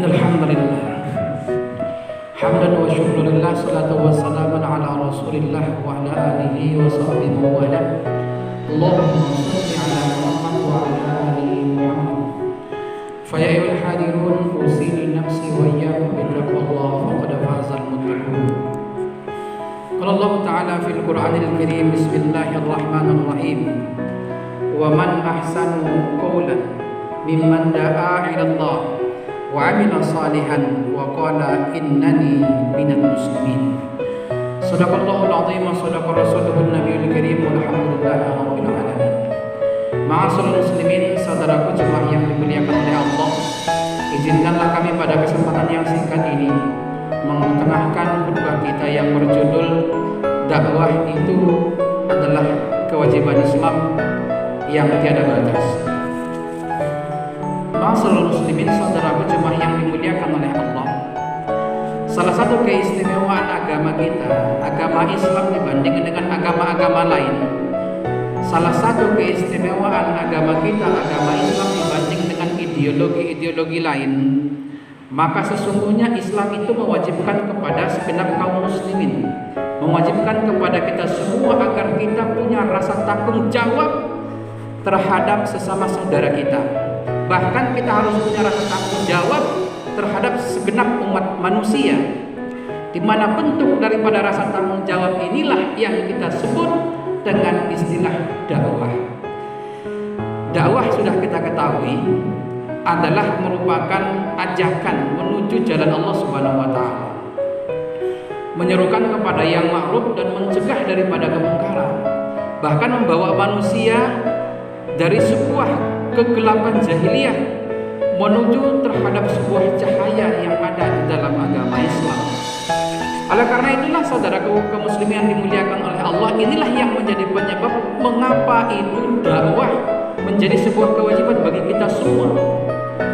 الحمد لله حمدا وشكرا لله صلاة وسلاما على رسول الله وعلى آله وصحبه ومن اللهم صل على محمد وعلى آل محمد فيا أيها الحاضرون أوصيني نفسي وإياكم بتقوى الله فقد فاز المتقون. قال الله تعالى في القرآن الكريم بسم الله الرحمن الرحيم ومن أحسن قولا ممن دعا إلى الله وعمل صالحا وقال إنني من المسلمين. Sadaqallahul azim wa sadaqa rasulun nabiyul karim walhamdulillahi rabbil alamin. Ma'asyiral muslimin, saudaraku jemaah yang dimuliakan oleh Allah, izinkanlah kami pada kesempatan yang singkat ini mengetengahkan khutbah kita yang berjudul dakwah itu adalah kewajiban Islam yang tiada batas. Ma'asyiral muslimin, saudaraku jemaah yang dimuliakan oleh Allah, salah satu keistimewaan agama kita, agama Islam dibandingkan dengan agama-agama lain, salah satu keistimewaan agama kita, agama Islam dibanding dengan ideologi-ideologi lain, maka sesungguhnya Islam itu mewajibkan kepada segenap kaum muslimin, mewajibkan kepada kita semua agar kita punya rasa tanggung jawab terhadap sesama saudara kita. Bahkan kita harus punya rasa tanggung jawab terhadap segenap umat manusia, di mana bentuk daripada rasa tanggung jawab inilah yang kita sebut dengan istilah dakwah. Dakwah sudah kita ketahui adalah merupakan ajakan menuju jalan Allah Subhanahu wa taala, menyerukan kepada yang ma'ruf dan mencegah daripada kemungkaran, bahkan membawa manusia dari sebuah kegelapan jahiliyah menuju terhadap sebuah cahaya yang ada di dalam agama Islam. Oleh karena itulah saudaraku kaum muslimin yang dimuliakan oleh Allah, inilah yang menjadi penyebab mengapa itu dakwah menjadi sebuah kewajiban bagi kita semua.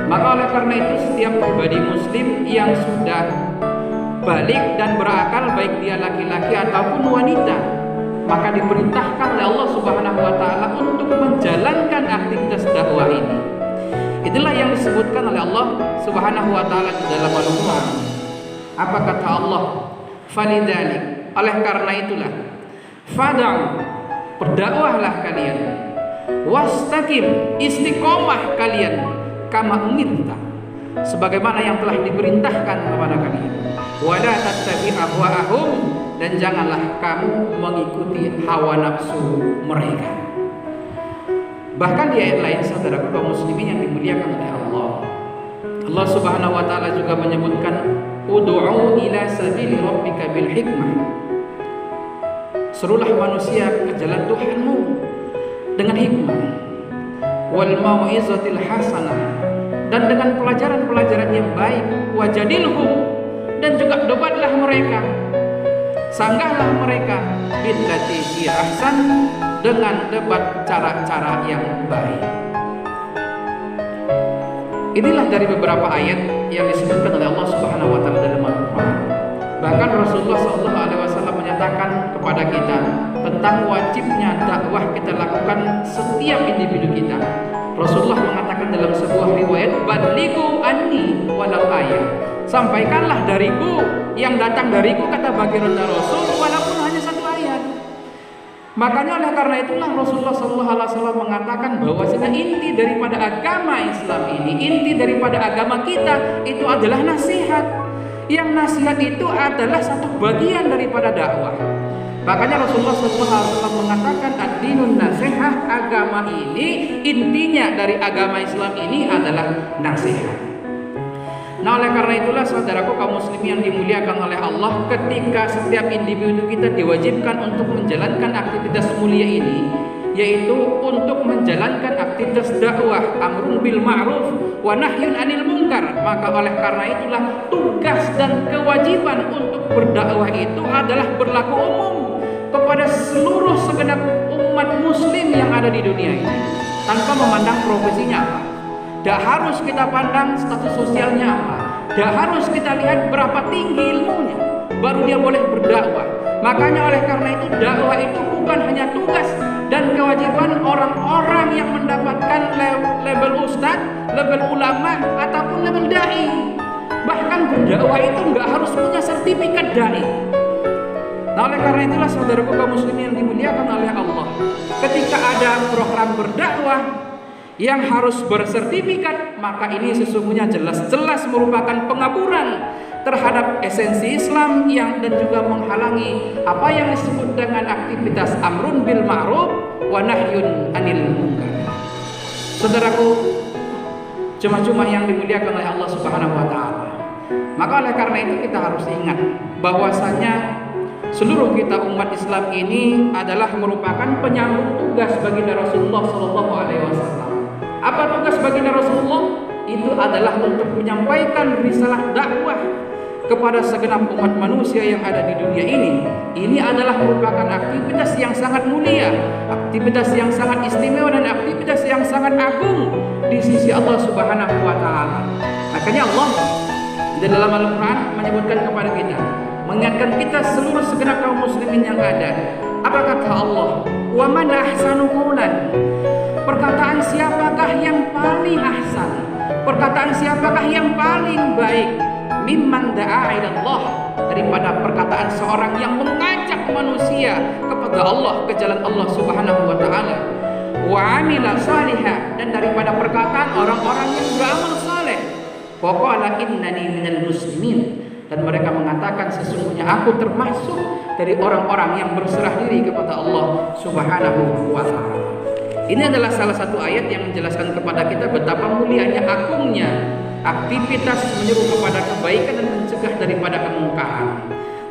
Maka oleh karena itu setiap pribadi muslim yang sudah balik dan berakal, baik dia laki-laki ataupun wanita, maka diperintahkan oleh Allah Subhanahu wa taala untuk menjalankan aktivitas dakwah ini. Itulah yang disebutkan oleh Allah Subhanahu wa taala di dalam Al-Qur'an. Apa kata Allah? Falidzalik, oleh karena itulah, fad'u, berdakwahlah kalian, wastaqim, istiqomah kalian, kama umirta, sebagaimana yang telah diperintahkan kepada kalian. Wala tattabi' ahwa'ahum, dan janganlah kamu mengikuti hawa nafsu mereka. Bahkan di ayat lain, saudaraku kaum muslimin yang dimuliakan oleh Allah, Allah Subhanahu wa taala juga menyebutkan ud'u ila sabili rabbika bil hikmah. Serulah manusia ke jalan Tuhanmu dengan hikmah, wal mau'izatil hasanah, dan dengan pelajaran-pelajaran yang baik, wajadilhum, dan juga debatlah mereka, sanggahlah mereka, billati hiya ahsan, dengan debat cara-cara yang baik. Inilah dari beberapa ayat yang disebutkan oleh Allah Subhanahu wa taala dalam Al-Qur'an. Bahkan Rasulullah SAW menyatakan kepada kita tentang wajibnya dakwah kita lakukan setiap individu kita. Rasulullah mengatakan dalam sebuah riwayat, "Balighu anni walau ayat." Sampaikanlah dariku yang datang dariku, kata baginda Rasul, walaupun hanya satu ayat. Makanya oleh karena itulah Rasulullah SAW mengatakan bahwasanya inti daripada agama Islam ini, inti daripada agama kita itu adalah nasihat. Yang nasihat itu adalah satu bagian daripada dakwah. Makanya Rasulullah SAW mengatakan ad-dinun nasihah, agama ini, intinya dari agama Islam ini adalah nasihat. Nah, oleh karena itulah saudaraku kaum muslimin yang dimuliakan oleh Allah, ketika setiap individu kita diwajibkan untuk menjalankan aktivitas mulia ini, yaitu untuk menjalankan aktivitas dakwah amrun bil ma'ruf wa nahyun 'anil munkar, maka oleh karena itulah tugas dan kewajiban untuk berdakwah itu adalah berlaku umum kepada seluruh segenap umat muslim yang ada di dunia ini, tanpa memandang profesinya apa. Tidak harus kita pandang status sosialnya apa, tidak harus kita lihat berapa tinggi ilmunya, baru dia boleh berdakwah. Makanya oleh karena itu dakwah itu bukan hanya tugas dan kewajiban orang-orang yang mendapatkan label ustadz, label ulama, ataupun label dai. berdakwah itu nggak harus punya sertifikat dai. Nah, oleh karena itulah saudaraku kaum muslimin yang dimuliakan oleh Allah, ketika ada program berdakwah yang harus bersertifikat, maka ini sesungguhnya jelas-jelas merupakan pengaburan terhadap esensi Islam dan juga menghalangi apa yang disebut dengan aktivitas amrun bil ma'ruf wa nahyun anil munkar. Saudaraku, jemaah-jemaah yang dimuliakan oleh Allah Subhanahu wa taala, maka oleh karena itu kita harus ingat bahwasanya seluruh kita umat Islam ini adalah merupakan penyambung tugas baginda Rasulullah sallallahu alaihi wasallam. Apa tugas baginda Rasulullah? Itu adalah untuk menyampaikan risalah dakwah kepada segenap umat manusia yang ada di dunia ini. Ini adalah merupakan aktivitas yang sangat mulia, aktivitas yang sangat istimewa, dan aktivitas yang sangat agung di sisi Allah Subhanahu wa taala. Makanya Allah di dalam Al-Qur'an menyebutkan kepada kita, mengingatkan kita seluruh segenap kaum muslimin yang ada. Apa kata Allah? Wa man ahsanu qawlan. Perkataan siapakah yang paling ahsan? Perkataan siapakah yang paling baik? Mimman da'a ila Allah, daripada perkataan seorang yang mengajak manusia kepada Allah, ke jalan Allah Subhanahu wa taala. Wa amila salihah, dan daripada perkataan orang-orang yang beramal saleh. Wa qala innani minal muslimin, dan mereka mengatakan sesungguhnya aku termasuk dari orang-orang yang berserah diri kepada Allah Subhanahu wa taala. Ini adalah salah satu ayat yang menjelaskan kepada kita betapa mulianya, agungnya aktivitas menyeru kepada kebaikan dan mencegah daripada kemungkaran.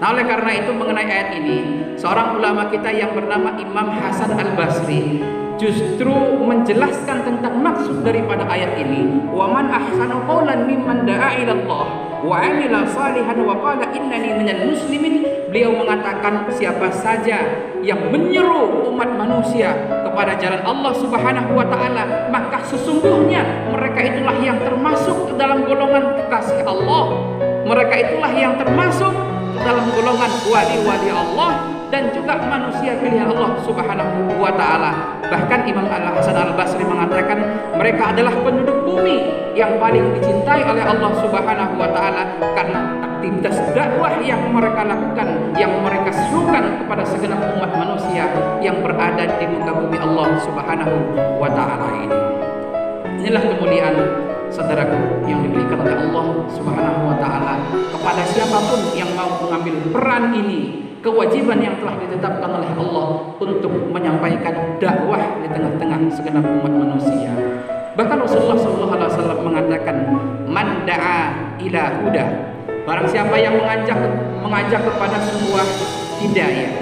Nah, oleh karena itu mengenai ayat ini, seorang ulama kita yang bernama Imam Hasan Al-Basri justru menjelaskan tentang maksud daripada ayat ini. Wa man ahsanu qawlan mimman da'a ila Allah wa 'amila salihan wa qala innani minal muslimin. Beliau mengatakan siapa saja yang menyeru umat manusia kepada jalan Allah Subhanahu wa taala, maka sesungguhnya mereka itulah yang termasuk ke dalam golongan kekasih Allah. Mereka itulah yang termasuk ke dalam golongan wali-wali Allah dan juga manusia pilihan Allah Subhanahu wa taala. Bahkan Imam Al-Hasan Al-Basri mengatakan mereka adalah penduduk bumi yang paling dicintai oleh Allah Subhanahu wa taala karena aktivitas dakwah yang mereka lakukan, yang mereka serukan kepada segenap umat manusia yang berada di muka bumi Allah Subhanahu wa taala ini. Inilah kemuliaan saudaraku yang diberikan oleh Allah Subhanahu wa taala kepada siapapun yang mau mengambil peran ini, kewajiban yang telah ditetapkan oleh Allah untuk menyampaikan dakwah di tengah-tengah segenap umat manusia. Bahkan Rasulullah SAW mengatakan, man da'a ila huda, barang siapa yang mengajak kepada sebuah hidayah,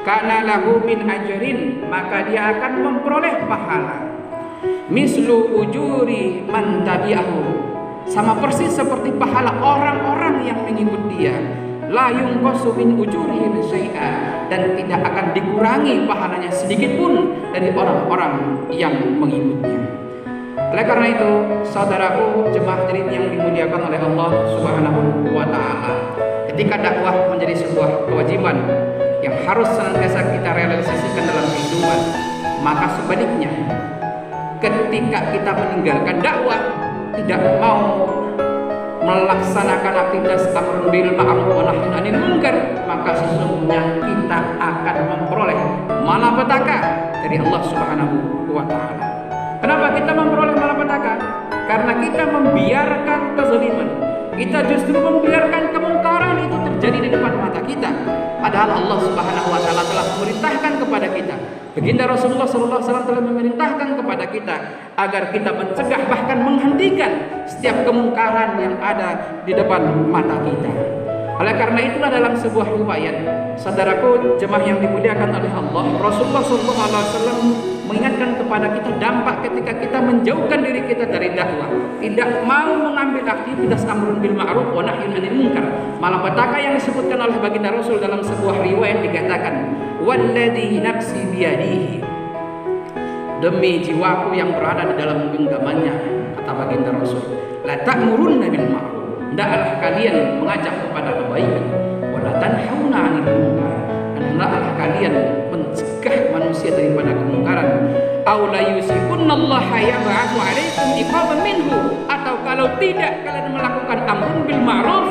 kana lahu min ajrin, maka dia akan memperoleh pahala mislu ujuri man tabi'ahu, sama persis seperti pahala orang-orang yang mengikut dia. La yunqasu min ujurihim syai'a, dan tidak akan dikurangi pahalanya sedikit pun dari orang-orang yang mengikutnya. Oleh karena itu, saudaraku jemaah hadirin yang dimuliakan oleh Allah Subhanahu wa taala, ketika dakwah menjadi sebuah kewajiban yang harus senantiasa kita realisasikan dalam kehidupan, maka sebaliknya ketika kita meninggalkan dakwah, tidak mau melaksanakan aktivitas amrun bil ma'ruf wa nahyun 'anil munkar, maka sesungguhnya kita akan memperoleh malapetaka dari Allah Subhanahu wa taala. Kenapa kita memperoleh malapetaka? Karena kita membiarkan kezaliman. Kita justru membiarkan kemungkaran itu terjadi di depan mata kita. Padahal Allah Subhanahu wa taala telah memerintahkan kepada kita. Baginda Rasulullah sallallahu alaihi wasallam telah memerintahkan kepada kita agar kita mencegah, bahkan menghentikan setiap kemungkaran yang ada di depan mata kita. Oleh karena itulah dalam sebuah riwayat, saudaraku jemaah yang dimuliakan oleh Allah, Rasulullah sallallahu alaihi wasallam mengingatkan kepada kita dampak ketika kita menjauhkan diri kita dari dakwah, tidak mau mengambil aktivitas amrun bil ma'ruf wa nahyun 'anil munkar. Malapetaka yang disebutkan oleh baginda Rasul dalam sebuah riwayat dikatakan, walladzi nafsi biyadihi, demi jiwaku yang berada di dalam genggamannya, kata baginda Rasul, la ta'murunna bil ma'ruf, hendaklah kalian mengajak kepada kebaikan, wa la tanhauna 'anil munkar, dan hendaklah kalian mencegah manusia daripada kemungkaran. Aw la yusikunnallaha yab'atsu 'alaikum iqaban minhu, atau kalau tidak kalian melakukan amrun bil ma'ruf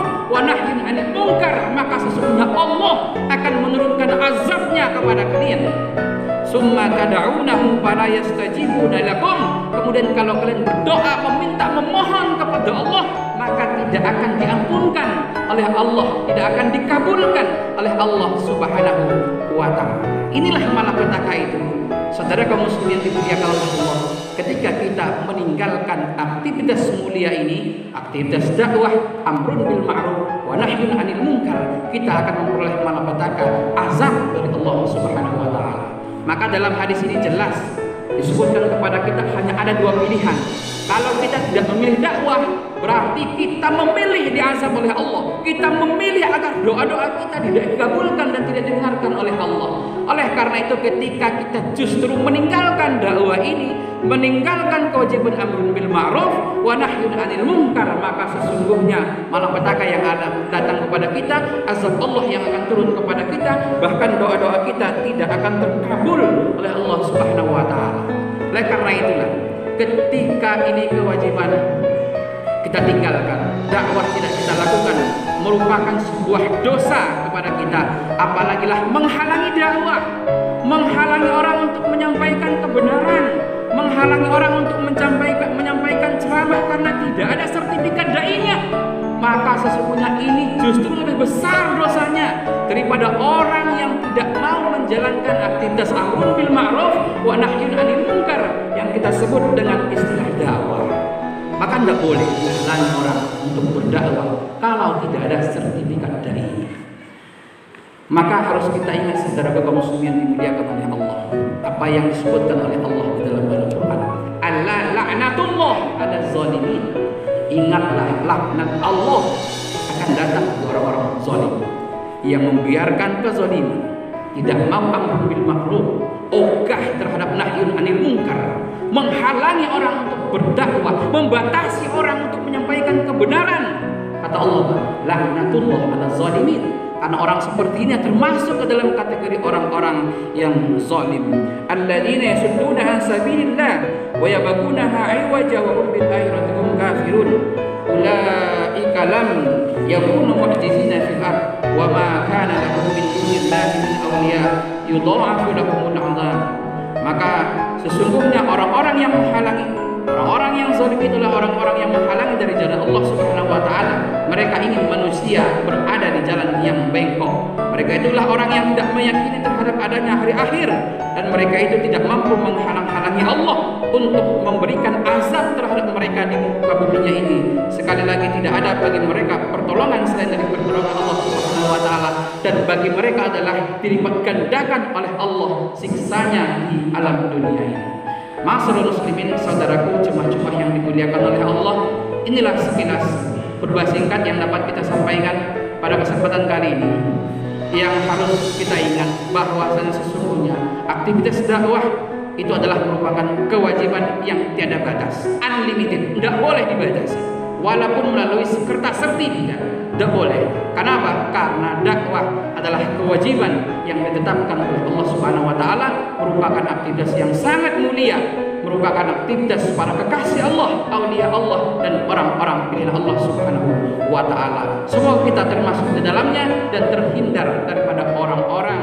'anil munkar, maka sesungguhnya Allah akan menurunkan azabnya kepada kalian. Summa tad'unahu fala yastajibuna lakum. Kemudian kalau kalian berdoa, meminta, memohon kepada Allah, maka tidak akan diampunkan oleh Allah, tidak akan dikabulkan oleh Allah Subhanahu wa taala. Inilah malapetaka itu. Saudara kaum muslimin dimuliakan oleh Allah, ketika kita meninggalkan aktivitas mulia ini, aktivitas dakwah amrun bil ma'ruf wa nahyun 'anil munkar, kita akan memperoleh malapetaka, azab dari Allah Subhanahu wa taala. Maka dalam hadis ini jelas disebutkan kepada kita hanya ada dua pilihan. Kalau kita tidak memilih dakwah, berarti kita memilih diazab oleh Allah. Kita memilih agar doa-doa kita tidak dikabulkan dan tidak didengarkan oleh Allah. Oleh karena itu, ketika kita justru meninggalkan dakwah ini, meninggalkan kewajiban amrun bil ma'ruf wa nahyun 'anil munkar, maka sesungguhnya malapetaka yang ada datang kepada kita, azab Allah yang akan turun kepada kita, bahkan doa-doa kita tidak akan terkabul oleh Allah Subhanahu wa taala. Oleh karena itulah, ketika ini kewajiban kita tinggalkan, dakwah tidak kita lakukan, merupakan sebuah dosa kepada kita. Apalagi menghalangi dakwah, menghalangi orang untuk menyampaikan kebenaran, menghalangi orang untuk menyampaikan ceramah karena tidak ada sertifikat dai-nya. Maka sesungguhnya ini justru lebih besar dosanya daripada orang yang tidak mau menjalankan aktivitas amrun bil ma'ruf wa nahyun 'anil munkar yang kita sebut dengan istilah dakwah. Maka tidak boleh menghalangi orang untuk berdakwah kalau tidak ada sertifikat dai. Maka harus kita ingat, saudara kaum muslimin dimuliakan oleh Allah, apa yang disebutkan oleh Allah di dalam Al-Quran, Allah la'natullah 'ala zalimin. Ingatlah, laknat Allah akan datang kepada orang-orang zalim yang membiarkan kezaliman, tidak mau amrun bil ma'ruf, ogah terhadap nahyun 'anil munkar, menghalangi orang untuk berdakwah, membatasi orang untuk menyampaikan kebenaran. Kata Allah, laknatullah 'ala zalimin. Karena orang seperti ini termasuk ke dalam kategori orang-orang yang zalim. Alladzina yasudduna an sabilillah wa yabghunaha 'iwaja wa hum bil akhirati hum kafirun. Ulaika lam yakunu mu'jizina fil ard wa ma kana lahum min dunillahi min awliya yudha'afu lahumul 'adzab. Maka sesungguhnya orang-orang yang menghalangi, orang-orang yang zalim itulah orang-orang yang menghalangi dari jalan Allah Subhanahu wa taala. Mereka ingin manusia berada di jalan yang bengkok. Mereka itulah orang yang tidak meyakini terhadap adanya hari akhir, dan mereka itu tidak mampu menghalang-halangi Allah untuk memberikan azab terhadap mereka di muka buminya ini. Sekali lagi, tidak ada bagi mereka pertolongan selain dari pertolongan Allah Subhanahu wa taala, dan bagi mereka adalah dilipat gandakan oleh Allah siksanya di alam dunia ini. Ma'asyiral muslimin, saudaraku jemaah-jemaah yang dimuliakan oleh Allah, inilah sekilas khutbah singkat yang dapat kita sampaikan pada kesempatan kali ini. Yang harus kita ingat bahwa sesungguhnya aktivitas dakwah itu adalah merupakan kewajiban yang tiada batas, unlimited, tidak boleh dibatasi. Walaupun melalui kertas sertifikat, tidak boleh. Kenapa? Karena dakwah adalah kewajiban yang ditetapkan oleh Allah Subhanahu wa taala, merupakan aktivitas yang sangat mulia, merupakan aktivitas para kekasih Allah, aulia Allah, dan orang-orang pilihan Allah Subhanahu wa taala. Semoga kita termasuk di dalamnya dan terhindar daripada orang-orang